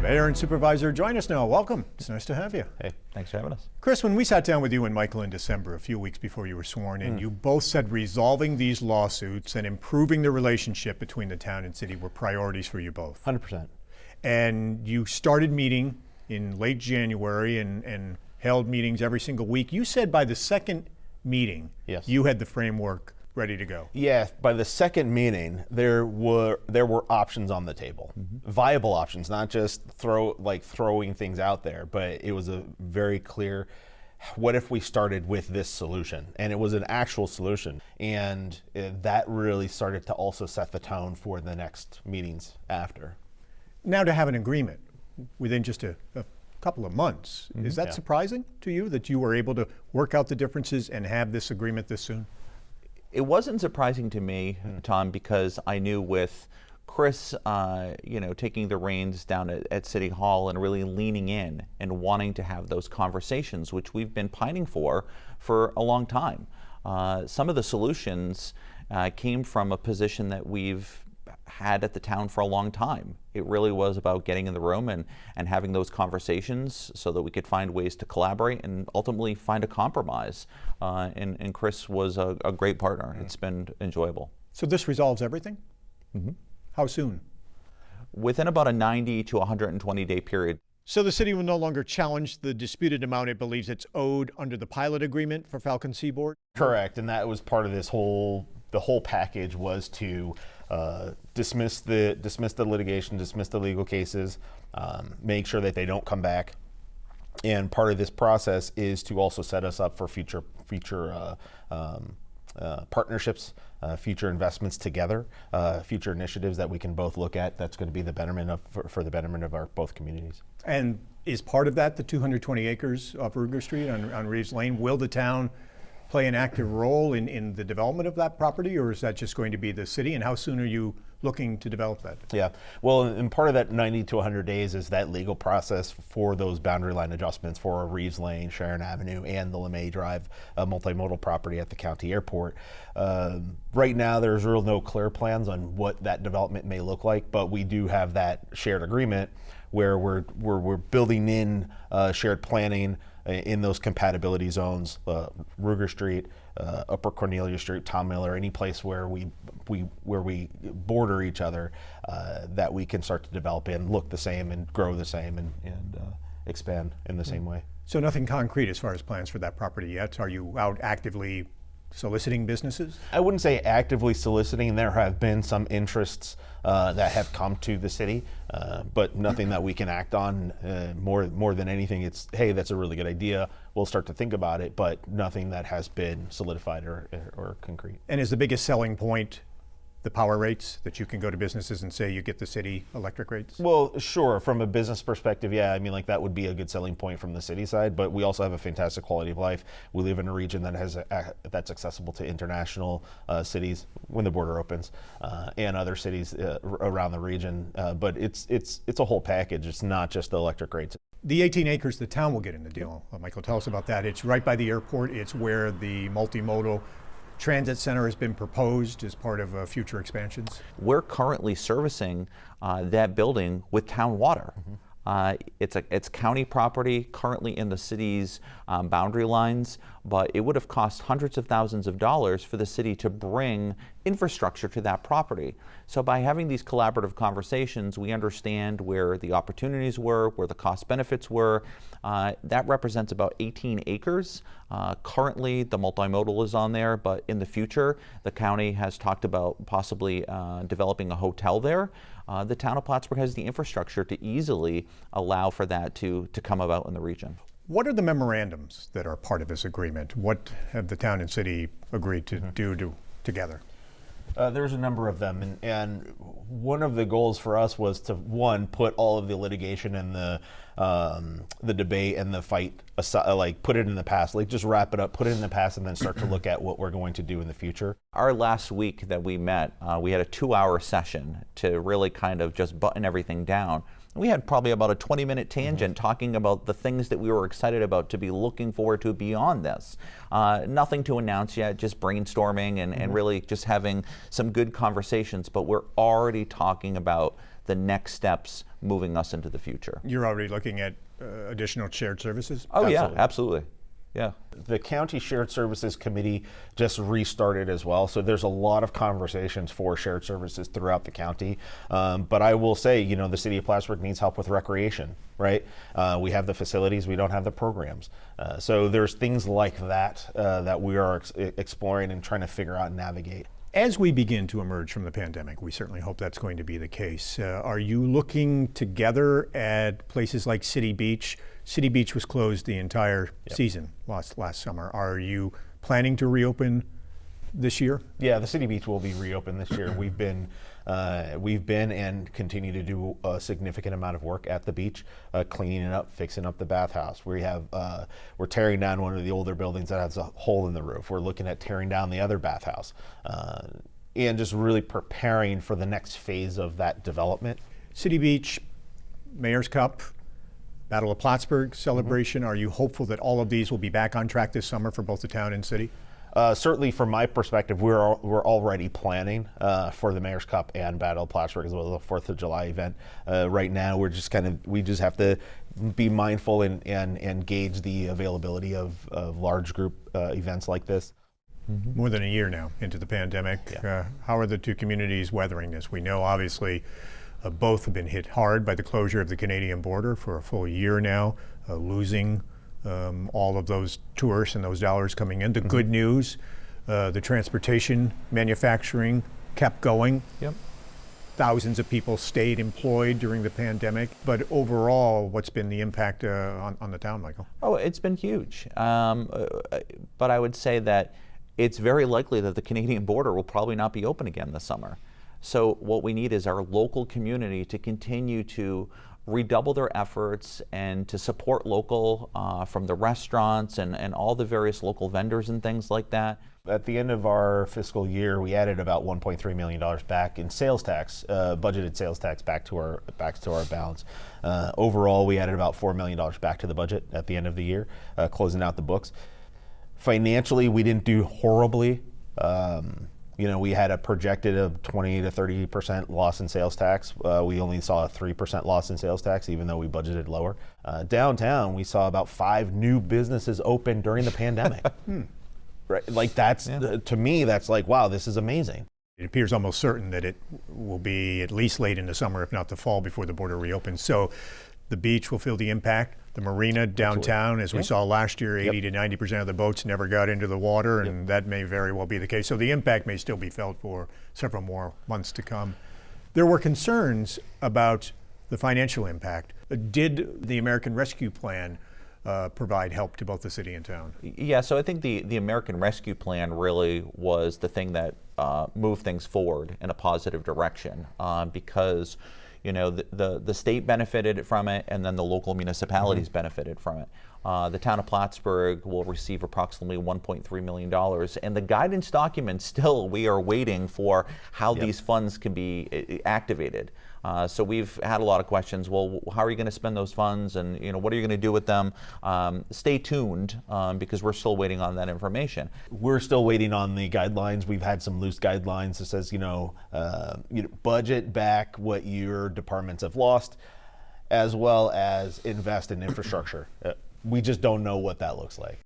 Mayor and Supervisor join us now. Welcome. It's nice to have you. Hey, thanks for having us. Chris, when we sat down with you and Michael in December, a few weeks before you were sworn in, you both said resolving these lawsuits and improving the relationship between the town and city were priorities for you both. 100%. And you started meeting in late January and held meetings every single week. You said by the second meeting, Yes. you had the framework ready to go. Yeah, by the second meeting, there were options on the table, viable options, not just throwing things out there, but it was a very clear. What if we started with this solution? And it was an actual solution, and that really started to also set the tone for the next meetings after. Now to have an agreement within just a couple of months, is that Yeah. surprising to you that you were able to work out the differences and have this agreement this soon? It wasn't surprising to me, Tom, because I knew with Chris, taking the reins down at City Hall and really leaning in and wanting to have those conversations, which we've been pining for a long time. Some of the solutions came from a position that we've had at the town for a long time. It really was about getting in the room and having those conversations so that we could find ways to collaborate and ultimately find a compromise. And Chris was a great partner. It's been enjoyable. So this resolves everything? How soon? Within about a 90 to 120 day period. So the city will no longer challenge the disputed amount it believes it's owed under the pilot agreement for Falcon Seaboard? Correct, and that was part of the whole package was to dismiss the litigation, dismiss the legal cases, make sure that they don't come back. And part of this process is to also set us up for future partnerships, future investments together, future initiatives that we can both look at. That's going to be the betterment for the betterment of our both communities. And is part of that the 220 acres off Ruger Street on Reeves Lane? Will the town play an active role in the development of that property, or is that just going to be the city? And how soon are you looking to develop that? Yeah, well, and part of that 90 to 100 days is that legal process for those boundary line adjustments for Reeves Lane, Sharon Avenue, and the LeMay Drive multimodal property at the county airport. Right now, there's real no clear plans on what that development may look like, but we do have that shared agreement where we're building in shared planning in those compatibility zones, Ruger Street, Upper Cornelia Street, Tom Miller, any place where we border each other, that we can start to develop in, look the same and grow the same and expand in the same way. So nothing concrete as far as plans for that property yet? Are you out actively soliciting businesses? I wouldn't say actively soliciting. There have been some interests that have come to the city, but nothing that we can act on. More than anything, it's, hey, that's a really good idea. We'll start to think about it, but nothing that has been solidified or concrete. And is the biggest selling point the power rates, that you can go to businesses and say you get the city electric rates? Well, sure. From a business perspective, yeah. I mean, that would be a good selling point from the city side, but we also have a fantastic quality of life. We live in a region that has that's accessible to international cities when the border opens, and other cities around the region. But it's a whole package. It's not just the electric rates. The 18 acres the town will get in the deal. Michael, tell us about that. It's right by the airport. It's where the multimodal transit center has been proposed as part of future expansions. We're currently servicing that building with town water. It's county property, currently in the city's boundary lines, but it would have cost hundreds of thousands of dollars for the city to bring infrastructure to that property. So by having these collaborative conversations, we understand where the opportunities were, where the cost benefits were. That represents about 18 acres. Currently, the multimodal is on there, but in the future, the county has talked about possibly developing a hotel there. The town of Plattsburgh has the infrastructure to easily allow for that to come about in the region. What are the memorandums that are part of this agreement? What have the town and city agreed to do together? There's a number of them, and one of the goals for us was to, one, put all of the litigation and the debate and the fight aside, put it in the past, just wrap it up, put it in the past, and then start to look at what we're going to do in the future. Our last week that we met, we had a 2-hour session to really kind of just button everything down. We had probably about a 20-minute tangent talking about the things that we were excited about to be looking forward to beyond this. Nothing to announce yet, just brainstorming and really just having some good conversations, but we're already talking about the next steps moving us into the future. You're already looking at additional shared services? Oh yeah, absolutely. Yeah. The County Shared Services Committee just restarted as well, so there's a lot of conversations for shared services throughout the county. But I will say, you know, the city of Plattsburgh needs help with recreation, right? We have the facilities, we don't have the programs. So there's things like that that we are exploring and trying to figure out and navigate. As we begin to emerge from the pandemic, we certainly hope that's going to be the case. Are you looking together at places like City Beach? City Beach was closed the entire season last summer. Are you planning to reopen this year? Yeah, the City Beach will be reopened this year. We've been and continue to do a significant amount of work at the beach, cleaning it up, fixing up the bathhouse. We're tearing down one of the older buildings that has a hole in the roof. We're looking at tearing down the other bathhouse, and just really preparing for the next phase of that development. City Beach, Mayor's Cup, Battle of Plattsburgh celebration. Are you hopeful that all of these will be back on track this summer for both the town and city? Certainly, from my perspective, we're already planning for the Mayor's Cup and Battle of Plattsburgh as well as the 4th of July event. Right now, we just have to be mindful and gauge the availability of large group events like this. More than a year now into the pandemic. How are the two communities weathering this? We know obviously both have been hit hard by the closure of the Canadian border for a full year now, losing all of those tourists and those dollars coming in. The good news, the transportation manufacturing kept going. Yep. Thousands of people stayed employed during the pandemic. But overall, what's been the impact on the town, Michael? Oh, it's been huge. But I would say that it's very likely that the Canadian border will probably not be open again this summer. So what we need is our local community to continue to redouble their efforts and to support local from the restaurants and all the various local vendors and things like that. At the end of our fiscal year, we added about $1.3 million back in sales tax, budgeted sales tax back to our balance. Overall, we added about $4 million back to the budget at the end of the year, closing out the books. Financially, we didn't do horribly. You know, we had a projected of 20 to 30% loss in sales tax. We only saw a 3% loss in sales tax, even though we budgeted lower. Downtown, we saw about 5 new businesses open during the pandemic. Right? Like to me, that's like, wow, this is amazing. It appears almost certain that it will be at least late in the summer, if not the fall, before the border reopens. So the beach will feel the impact. The marina downtown, as we saw last year, 80 to 90% of the boats never got into the water, and that may very well be the case. So the impact may still be felt for several more months to come. There were concerns about the financial impact. Did the American Rescue Plan provide help to both the city and town? Yeah, so I think the American Rescue Plan really was the thing that moved things forward in a positive direction because you know, the state benefited from it, and then the local municipalities benefited from it. The town of Plattsburgh will receive approximately $1.3 million, and the guidance document still, we are waiting for how these funds can be activated. So we've had a lot of questions. Well, how are you going to spend those funds, and you know, what are you going to do with them? Stay tuned because we're still waiting on that information. We're still waiting on the guidelines. We've had some loose guidelines that says, budget back what your departments have lost, as well as invest in infrastructure. We just don't know what that looks like.